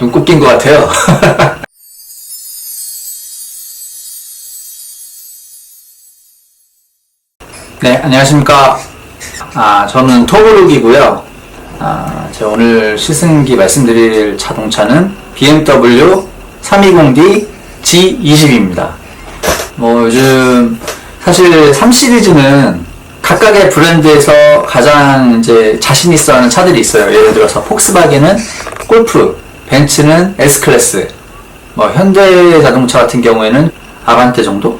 눈곱 낀 것 같아요. 네, 안녕하십니까. 저는 토블룩이고요. 제가 오늘 시승기 말씀드릴 자동차는 BMW 320D G20입니다. 요즘 사실 3시리즈는 각각의 브랜드에서 가장 이제 자신 있어 하는 차들이 있어요. 예를 들어서 폭스바겐은 골프, 벤츠는 S클래스, 현대 자동차 같은 경우에는 아반떼 정도?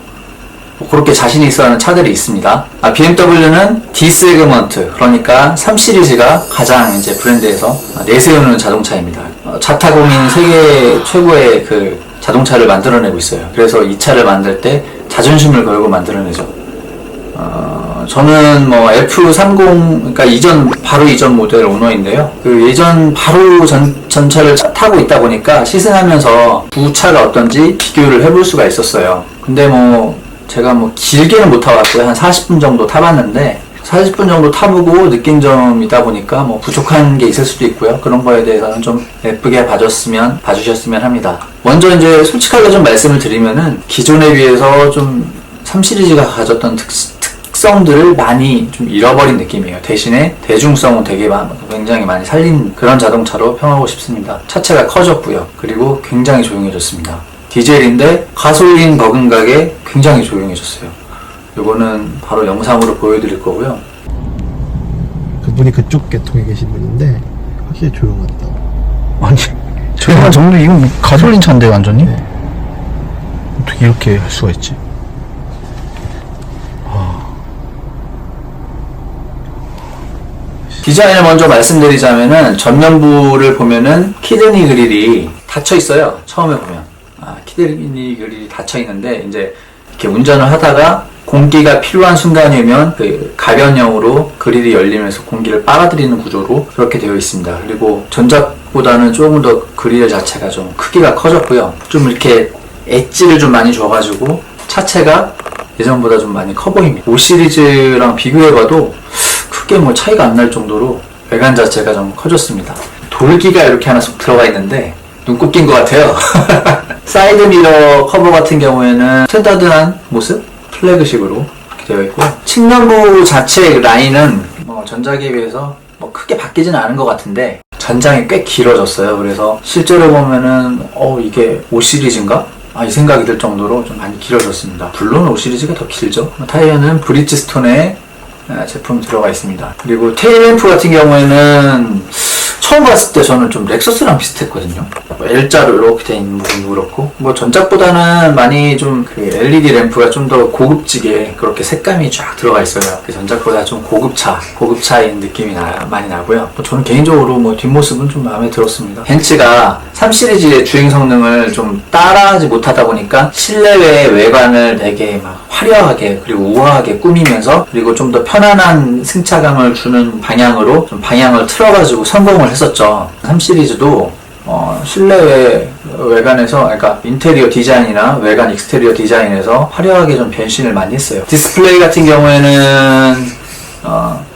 그렇게 자신 있어 하는 차들이 있습니다. BMW는 D 세그먼트, 그러니까 3시리즈가 가장 이제 브랜드에서 내세우는 자동차입니다. 자타공인 세계 최고의 그 자동차를 만들어내고 있어요. 그래서 이 차를 만들 때 자존심을 걸고 만들어내죠. 저는 F30, 그러니까 바로 이전 모델 오너인데요. 그 예전 바로 전차를 타고 있다 보니까 시승하면서 두 차가 어떤지 비교를 해볼 수가 있었어요. 근데 제가 길게는 못 타봤고요. 한 40분 정도 타봤는데 40분 정도 타보고 느낀 점이다 보니까 부족한 게 있을 수도 있고요. 그런 거에 대해서는 좀 예쁘게 봐주셨으면 합니다. 먼저 이제 솔직하게 좀 말씀을 드리면은 기존에 비해서 좀 3시리즈가 가졌던 특성들을 많이 좀 잃어버린 느낌이에요. 대신에 대중성은 굉장히 많이 살린 그런 자동차로 평하고 싶습니다. 차체가 커졌고요. 그리고 굉장히 조용해졌습니다. 디젤인데 가솔린 버금가게 굉장히 조용해졌어요. 요거는 바로 영상으로 보여드릴 거고요. 그분이 그쪽 계통에 계신 분인데 확실히 조용하다. 아니 조용한 정도. 이건 가솔린 차인데 완전히? 네. 어떻게 이렇게 할 수가 있지? 디자인을 먼저 말씀드리자면은 전면부를 보면은 키드니 그릴이 닫혀 있어요. 처음에 보면 키드니 그릴이 닫혀 있는데 이제 이렇게 운전을 하다가 공기가 필요한 순간이면 그 가변형으로 그릴이 열리면서 공기를 빨아들이는 구조로 그렇게 되어 있습니다. 그리고 전작보다는 조금 더 그릴 자체가 좀 크기가 커졌고요. 좀 이렇게 엣지를 좀 많이 줘가지고 차체가 예전보다 좀 많이 커 보입니다. 5시리즈랑 비교해봐도 크게 차이가 안 날 정도로 외관 자체가 좀 커졌습니다. 돌기가 이렇게 하나 쏙 들어가 있는데 눈곱 낀 것 같아요. 사이드 미러 커버 같은 경우에는 스탠다드한 모습? 플래그식으로 이렇게 되어 있고요. 측면부 자체 라인은 전작에 비해서 크게 바뀌지는 않은 것 같은데 전장이 꽤 길어졌어요. 그래서 실제로 보면은 이게 5시리즈인가? 이 생각이 들 정도로 좀 많이 길어졌습니다. 물론 5시리즈가 더 길죠. 타이어는 브리지스톤의 제품 들어가 있습니다. 그리고 테일램프 같은 경우에는 처음 봤을 때 저는 좀 렉서스랑 비슷했거든요. L자로 이렇게 돼 있는 부분도 그렇고 전작보다는 많이 좀 그 LED 램프가 좀 더 고급지게 그렇게 색감이 쫙 들어가 있어요. 전작보다 좀 고급차인 느낌이 많이 나고요. 저는 개인적으로 뒷모습은 좀 마음에 들었습니다. 벤츠가 3시리즈의 주행 성능을 좀 따라하지 못하다 보니까 실내외 외관을 되게 화려하게 그리고 우아하게 꾸미면서 그리고 좀 더 편안한 승차감을 주는 방향으로 좀 방향을 틀어가지고 성공을 했었죠. 3시리즈도 실내외 외관에서, 그러니까 인테리어 디자인이나 외관 익스테리어 디자인에서 화려하게 좀 변신을 많이 했어요. 디스플레이 같은 경우에는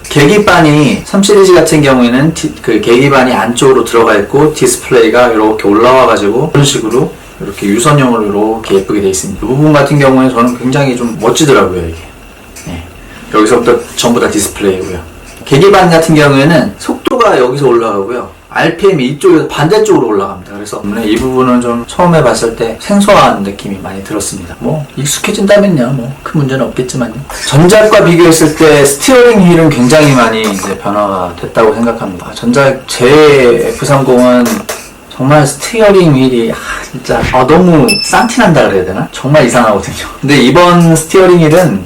계기판이 3시리즈 같은 경우에는 그 계기판이 안쪽으로 들어가 있고 디스플레이가 이렇게 올라와가지고 이런 식으로 이렇게 유선형으로 이렇게 예쁘게 되어 있습니다. 이 부분 같은 경우에는 저는 굉장히 좀 멋지더라고요. 이게 여기서부터 전부 다 디스플레이고요. 계기판 같은 경우에는 속도가 여기서 올라가고요. RPM이 이쪽에서 반대쪽으로 올라갑니다. 그래서 이 부분은 좀 처음에 봤을 때 생소한 느낌이 많이 들었습니다. 익숙해진다면요. 큰 문제는 없겠지만요. 전작과 비교했을 때 스티어링 휠은 굉장히 많이 이제 변화가 됐다고 생각합니다. 전작 제 F30은 정말 스티어링 휠이 진짜 너무 싼티난다 그래야 되나? 정말 이상하거든요. 근데 이번 스티어링 휠은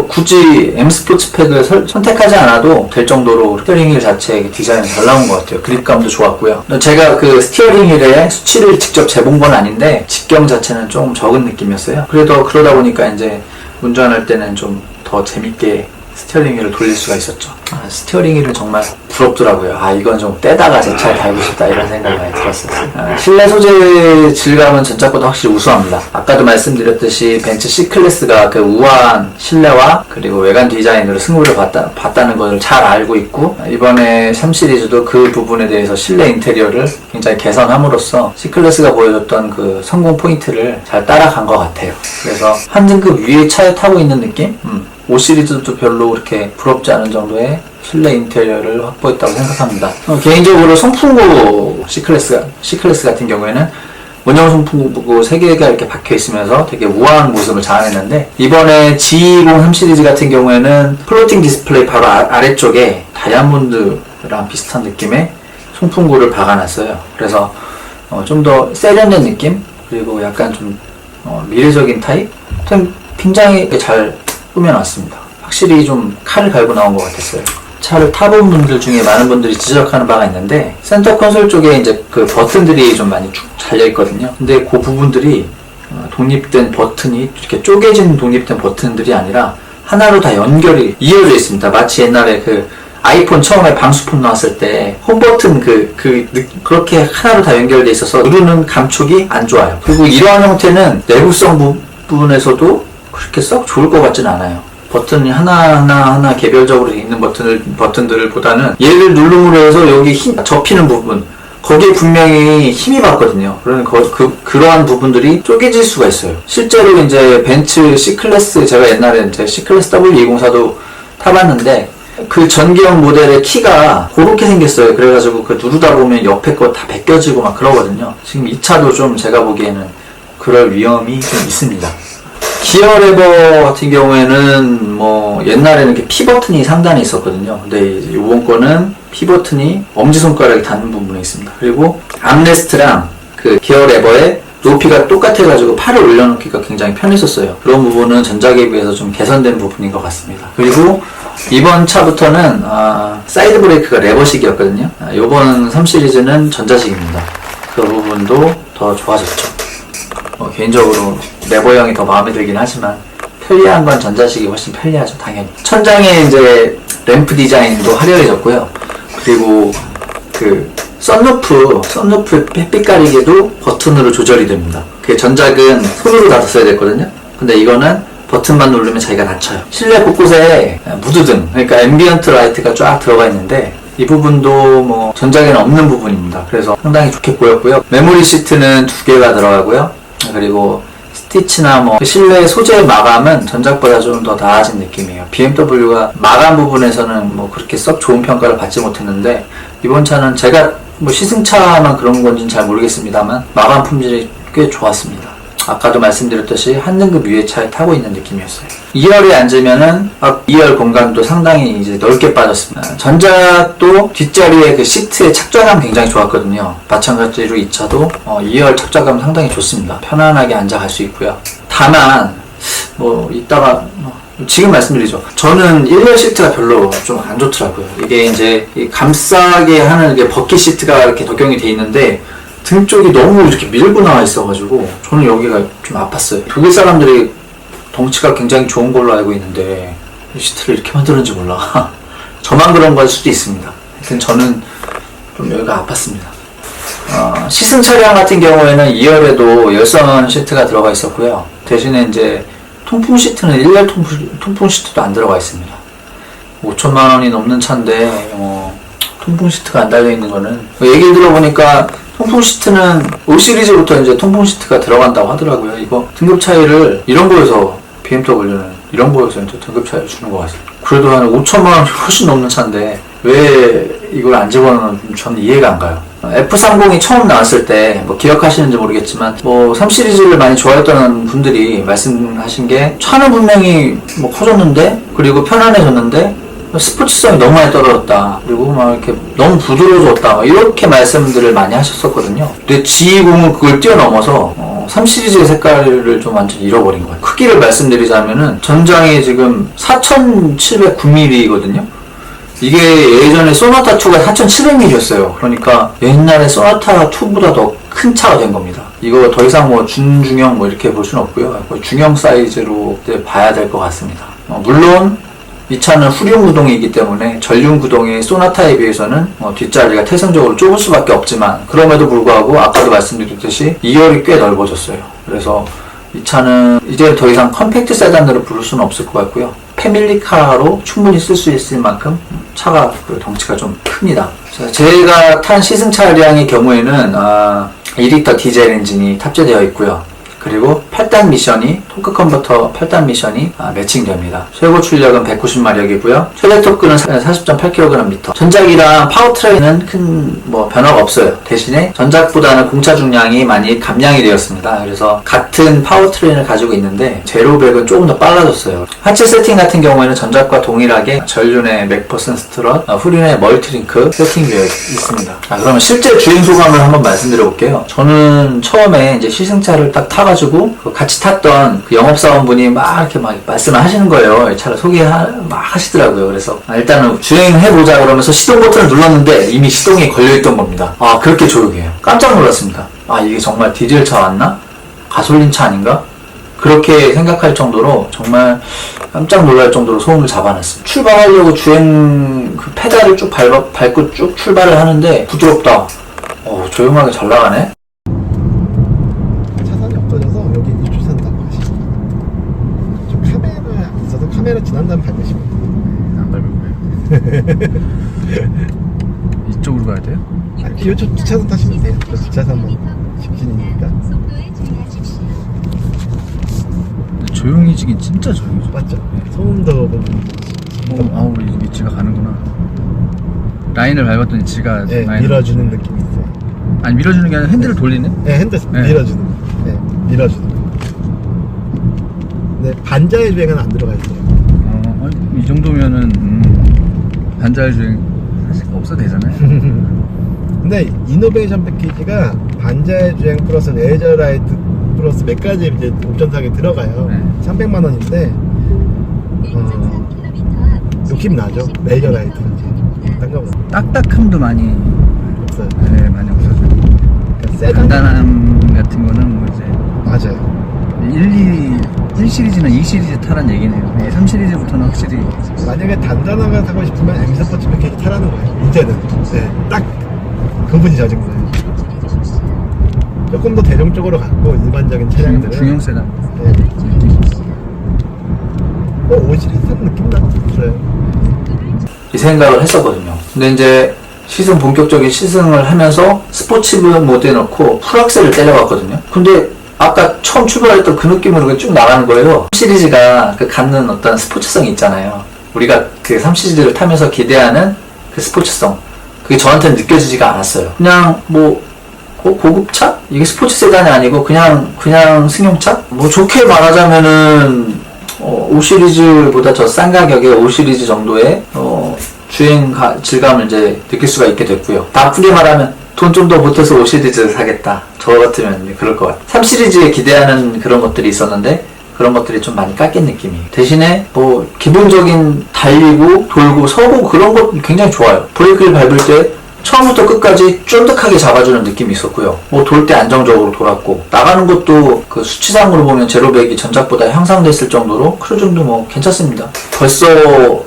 굳이 M 스포츠 팩을 선택하지 않아도 될 정도로 스티어링 휠 자체의 디자인이 잘 나온 것 같아요. 그립감도 좋았고요. 제가 그 스티어링 휠의 수치를 직접 재본 건 아닌데 직경 자체는 조금 적은 느낌이었어요. 그러다 보니까 이제 운전할 때는 좀 더 재밌게 스티어링 휠을 돌릴 수가 있었죠. 스티어링 휠은 정말 부럽더라고요. 이건 좀 떼다가 제 차에 달고 싶다 이런 생각이 많이 들었었어요. 실내 소재 질감은 전작보다 확실히 우수합니다. 아까도 말씀드렸듯이 벤츠 C클래스가 그 우아한 실내와 그리고 외관 디자인으로 승부를 봤다는 것을 잘 알고 있고, 이번에 3 시리즈도 그 부분에 대해서 실내 인테리어를 굉장히 개선함으로써 C클래스가 보여줬던 그 성공 포인트를 잘 따라간 것 같아요. 그래서 한 등급 위의 차에 타고 있는 느낌? 5 시리즈도 별로 그렇게 부럽지 않은 정도의 실내 인테리어를 확보했다고 생각합니다. 개인적으로 송풍구 C클래스 같은 경우에는 원형 송풍구 3개가 이렇게 박혀 있으면서 되게 우아한 모습을 자아냈는데, 이번에 G203 시리즈 같은 경우에는 플로팅 디스플레이 바로 아래쪽에 다이아몬드랑 비슷한 느낌의 송풍구를 박아놨어요. 그래서 좀 더 세련된 느낌, 그리고 약간 좀 미래적인 타입? 굉장히 잘 꾸며놨습니다. 확실히 좀 칼을 갈고 나온 것 같았어요. 차를 타본 분들 중에 많은 분들이 지적하는 바가 있는데, 센터 콘솔 쪽에 이제 그 버튼들이 좀 많이 쭉 잘려있거든요. 근데 그 부분들이 독립된 버튼이 이렇게 쪼개진 독립된 버튼들이 아니라 하나로 다 연결이 이어져 있습니다. 마치 옛날에 그 아이폰 처음에 방수폰 나왔을 때 홈 버튼 그렇게 하나로 다 연결돼 있어서 누르는 감촉이 안 좋아요. 그리고 이러한 형태는 내구성 부분에서도 그렇게 썩 좋을 것 같진 않아요. 버튼이 하나 개별적으로 있는 버튼들을 보다는 얘를 누름으로 해서 여기 접히는 부분, 거기에 분명히 힘이 받거든요. 그러한 부분들이 쪼개질 수가 있어요. 실제로 이제 벤츠 C클래스, 제가 옛날에 이제 C클래스 W204도 타봤는데, 그 전기형 모델의 키가 그렇게 생겼어요. 그래가지고 그 누르다 보면 옆에 거 다 벗겨지고 막 그러거든요. 지금 이 차도 좀 제가 보기에는 그럴 위험이 좀 있습니다. 기어 레버 같은 경우에는 뭐 옛날에는 이렇게 P 버튼이 상단에 있었거든요. 근데 이번 거는 P 버튼이 엄지손가락이 닿는 부분에 있습니다. 그리고 암레스트랑 그 기어 레버의 높이가 똑같아가지고 팔을 올려놓기가 굉장히 편했었어요. 그런 부분은 전작에 비해서 좀 개선된 부분인 것 같습니다. 그리고 이번 차부터는 사이드 브레이크가 레버식이었거든요. 이번 3 시리즈는 전자식입니다. 그 부분도 더 좋아졌죠. 개인적으로 레버형이 더 마음에 들긴 하지만 편리한 건 전자식이 훨씬 편리하죠, 당연히. 천장에 이제 램프 디자인도 화려해졌고요. 그리고 그 썬루프 햇빛 가리개도 버튼으로 조절이 됩니다. 그 전작은 손으로 닫았어야 됐거든요. 근데 이거는 버튼만 누르면 자기가 닫혀요. 실내 곳곳에 무드등, 그러니까 앰비언트 라이트가 쫙 들어가 있는데, 이 부분도 뭐 전작에는 없는 부분입니다. 그래서 상당히 좋게 보였고요. 메모리 시트는 2개가 들어가고요. 그리고 스티치나 뭐 실내 소재 마감은 전작보다 좀 더 나아진 느낌이에요. BMW가 마감 부분에서는 뭐 그렇게 썩 좋은 평가를 받지 못했는데, 이번 차는 제가 뭐 시승차만 그런 건지는 잘 모르겠습니다만 마감 품질이 꽤 좋았습니다. 아까도 말씀드렸듯이 한 등급 위의 차에 타고 있는 느낌이었어요. 2열에 앉으면은 2열 공간도 상당히 이제 넓게 빠졌습니다. 전작도 뒷자리에 그 시트의 착좌감 굉장히 좋았거든요. 마찬가지로 이 차도 2열 착좌감 상당히 좋습니다. 편안하게 앉아 갈 수 있고요. 다만 뭐 이따가 지금 말씀드리죠. 저는 1열 시트가 별로 좀 안 좋더라고요. 이게 이제 감싸게 하는 게 버킷 시트가 이렇게 적용이 돼 있는데, 등 쪽이 너무 이렇게 밀고 나와 있어가지고 저는 여기가 좀 아팠어요. 독일 사람들이 덩치가 굉장히 좋은 걸로 알고 있는데 이 시트를 이렇게 만드는지 몰라. 저만 그런 걸 수도 있습니다. 하여튼 저는 좀 여기가 아팠습니다. 시승 차량 같은 경우에는 2열에도 열선 시트가 들어가 있었고요. 대신에 이제 통풍 시트는 1열 통풍 시트도 안 들어가 있습니다. 5천만 원이 넘는 차인데 통풍 시트가 안 달려 있는 거는, 얘기를 들어보니까 통풍 시트는 5 시리즈부터 이제 통풍 시트가 들어간다고 하더라고요. 이거 등급 차이를 이런 거에서 BMW는 이런 거에서 이제 등급 차이를 주는 것 같습니다. 그래도 한 5천만 원이 훨씬 넘는 차인데 왜 이걸 안 집어넣는지 저는 이해가 안 가요. F30이 처음 나왔을 때 뭐 기억하시는지 모르겠지만 뭐 3 시리즈를 많이 좋아했던 분들이 말씀하신 게, 차는 분명히 뭐 커졌는데, 그리고 편안해졌는데 스포츠성이 너무 많이 떨어졌다, 그리고 막 이렇게 너무 부드러워졌다, 이렇게 말씀들을 많이 하셨었거든요. 근데 G20은 그걸 뛰어넘어서 3 시리즈의 색깔을 좀 완전히 잃어버린 거예요. 크기를 말씀드리자면은 전장이 지금 4709mm거든요. 이게 예전에 소나타 2가 4700mm였어요. 그러니까 옛날에 소나타 2보다 더 큰 차가 된 겁니다. 이거 더 이상 뭐 준중형 뭐 이렇게 볼 수는 없고요. 중형 사이즈로 이제 봐야 될 것 같습니다. 물론 이 차는 후륜 구동이기 때문에 전륜 구동의 소나타에 비해서는 뒷자리가 태생적으로 좁을 수밖에 없지만 그럼에도 불구하고 아까도 말씀드렸듯이 2열이 꽤 넓어졌어요. 그래서 이 차는 이제 더 이상 컴팩트 세단으로 부를 수는 없을 것 같고요. 패밀리카로 충분히 쓸 수 있을 만큼 차가 그 덩치가 좀 큽니다. 자, 제가 탄 시승 차량의 경우에는 2리터 디젤 엔진이 탑재되어 있고요. 그리고 8단 미션이 토크 컨버터 8단 미션이 매칭됩니다. 최고 출력은 190마력이고요. 최대 토크는 40.8kgm. 전작이랑 파워트레인은 큰 변화가 없어요. 대신에 전작보다는 공차 중량이 많이 감량이 되었습니다. 그래서 같은 파워트레인을 가지고 있는데 제로백은 조금 더 빨라졌어요. 하체 세팅 같은 경우에는 전작과 동일하게 전륜의 맥퍼슨 스트럿, 후륜의 멀티링크 세팅되어 있습니다. 그러면 실제 주행 소감을 한번 말씀드려 볼게요. 저는 처음에 이제 시승차를 딱 타가지고 같이 탔던 그 영업사원분이 막 이렇게 막 말씀을 하시는 거예요. 이 차를 막 하시더라고요. 그래서 일단은 주행해보자 그러면서 시동 버튼을 눌렀는데 이미 시동이 걸려있던 겁니다. 그렇게 조용해요. 깜짝 놀랐습니다. 이게 정말 디젤 차 맞나? 가솔린 차 아닌가? 그렇게 생각할 정도로 정말 깜짝 놀랄 정도로 소음을 잡아냈습니다. 출발하려고 주행 그 페달을 쭉 밟고 쭉 출발을 하는데 부드럽다. 조용하게 잘 나가네. 차선이 없어져서 여기 입출산 타고 가시죠. 저 카메라 있어서 카메라 지난 다음에 밟으시면 안 밟을 거예요. 이쪽으로 가야 돼요? 이 뒷차선 타시면 돼요. 저 뒷차선만 직진이니까. 조용해지긴 진짜 조용해져. 맞죠? 소음도 우리 지가 가는구나. 라인을 밟았더니 지가 밀어주는 느낌이 있어요. 아니 밀어주는 게 아니라 핸들을 돌리네? 네, 핸들 밀어주는 거. 네, 밀어주는 거. 네, 반자의 주행은 안 들어가 있어요. 이 정도면은 반자율 주행 사실 없어도 되잖아요. 근데 이노베이션 패키지가 반자의 주행 플러스 레이저 라이트 플러스 몇 가지 이제 옵션 사항이 들어가요. 300만 원인데 욕심 나죠. 레이저 라이트 딴 거보다 딱딱함도 많이 없어요. 네, 많이 없어져. 세단 간단함 같은 거는 이제 맞아요. 1 시리즈나 2 시리즈 타란 얘기네요. 3 시리즈부터는 확실히 만약에 단단하게 타고 싶으면 M 스포츠 패키지 타라는 거예요. 이제는 딱 그분이 젖은 거예요. 조금 더 대중적으로 갖고 일반적인 차량들은 중형 세단. 오시리즈한 느낌 났어요. 이 생각을 했었거든요. 근데 이제 본격적인 시승을 하면서 스포츠 모드에 넣고 풀악셀을 때려봤거든요. 근데 아까 처음 출발했던 그 느낌으로 쭉 나가는 거예요. 3시리즈가 그 갖는 어떤 스포츠성이 있잖아요. 우리가 그 3시리즈를 타면서 기대하는 그 스포츠성. 그게 저한테는 느껴지지가 않았어요. 그냥 고급차? 이게 스포츠 세단이 아니고 그냥 승용차? 좋게 말하자면은 5시리즈보다 더 싼 가격에 5시리즈 정도의 주행 질감을 이제 느낄 수가 있게 됐고요. 나쁘게 말하면 돈 좀 더 보태서 5시리즈를 사겠다. 저 같으면 그럴 것 같아요. 3시리즈에 기대하는 그런 것들이 있었는데 그런 것들이 좀 많이 깎인 느낌이. 대신에 기본적인 달리고 돌고 서고 그런 것 굉장히 좋아요. 브레이크를 밟을 때 처음부터 끝까지 쫀득하게 잡아주는 느낌이 있었고요. 돌 때 안정적으로 돌았고 나가는 것도 그 수치상으로 보면 제로백이 전작보다 향상됐을 정도로 크루징도 괜찮습니다. 벌써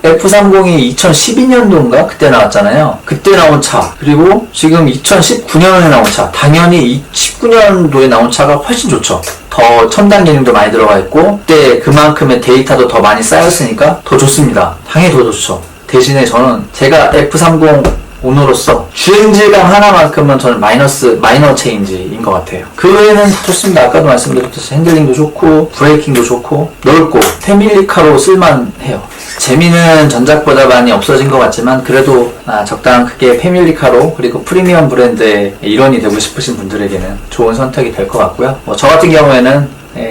F30이 2012년도인가 그때 나왔잖아요. 그때 나온 차 그리고 지금 2019년에 나온 차 당연히 19년도에 나온 차가 훨씬 좋죠. 더 첨단 기능도 많이 들어가 있고 그때 그만큼의 데이터도 더 많이 쌓였으니까 더 좋습니다. 당연히 더 좋죠. 대신에 저는 제가 F30 오너로서 주행질감 하나만큼은 저는 마이너 체인지인 것 같아요. 그 외에는 다 좋습니다. 아까도 말씀드렸듯이 핸들링도 좋고 브레이킹도 좋고 넓고 패밀리카로 쓸만해요. 재미는 전작보다 많이 없어진 것 같지만 그래도 적당한 크기의 패밀리카로 그리고 프리미엄 브랜드의 일원이 되고 싶으신 분들에게는 좋은 선택이 될 것 같고요. 저 같은 경우에는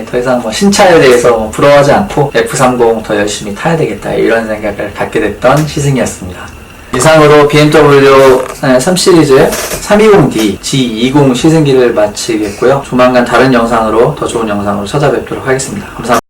더 이상 신차에 대해서 부러워하지 않고 F30 더 열심히 타야 되겠다 이런 생각을 갖게 됐던 시승이었습니다. 이상으로 BMW 3시리즈 320D G20 시승기를 마치겠고요. 조만간 다른 영상으로 더 좋은 영상으로 찾아뵙도록 하겠습니다. 감사합니다.